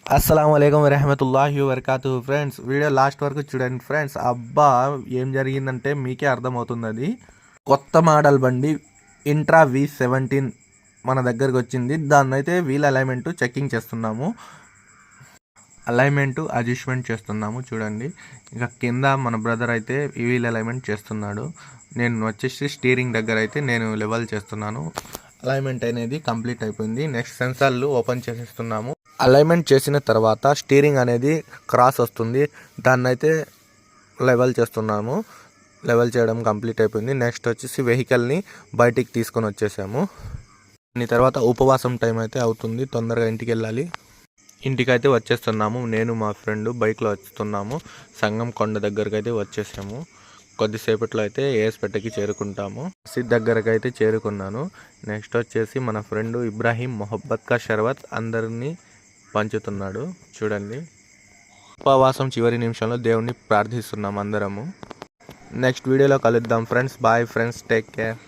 అస్సలాముఅలైకుం వరహమతుల్లాహి వబర్కాతుహు friends. Video last వరకు చూడండి friends. అబ్బా ఏం జరిగిందంటే మీకే అర్థమవుతుంది. అది కొత్త మోడల్ బండి ఇంట్రా V17 మన దగ్గరకు వచ్చింది. దాన్ని అయితే వీల్ అలైన్మెంట్ చెక్కింగ్ చేస్తున్నాము, అలైన్మెంట్ అడ్జస్ట్మెంట్ చేస్తున్నాము. చూడండి, ఇక కింద మన బ్రదర్ అయితే వీల్ అలైన్మెంట్ చేస్తున్నాడు. నేను వచ్చేసి స్టీరింగ్ దగ్గర అయితే నేను లెవెల్ చేస్తున్నాను. అలైన్మెంట్ అనేది కంప్లీట్ అయిపోయింది. నెక్స్ట్ సెన్సార్లు ఓపెన్ చేసేస్తున్నాము. అలైన్మెంట్ చేసిన తర్వాత స్టీరింగ్ అనేది క్రాస్ వస్తుంది, దాన్ని అయితే లెవెల్ చేస్తున్నాము. లెవెల్ చేయడం కంప్లీట్ అయిపోయింది. నెక్స్ట్ వచ్చేసి వెహికల్ని బయటికి తీసుకొని వచ్చేసాము. దీని తర్వాత ఉపవాసం టైం అయితే అవుతుంది, తొందరగా ఇంటికి వెళ్ళాలి. ఇంటికైతే వచ్చేస్తున్నాము. నేను మా ఫ్రెండ్ బైక్లో వస్తున్నాము. సంగం కొండ దగ్గరకు అయితే వచ్చేసాము. కొద్దిసేపట్లో అయితే ఏఎస్పేటకి చేరుకుంటాము. మసీద్ దగ్గరకు అయితే చేరుకున్నాను. నెక్స్ట్ వచ్చేసి మన ఫ్రెండ్ ఇబ్రాహీం మొహబ్బత్ కా షర్వత్ అందరినీ పంచుతున్నాడు. చూడండి, ఉపవాసం చివరి నిమిషంలో దేవుణ్ణి ప్రార్థిస్తున్నాం అందరము. నెక్స్ట్ వీడియోలో కలుద్దాం friends. Bye friends, take care.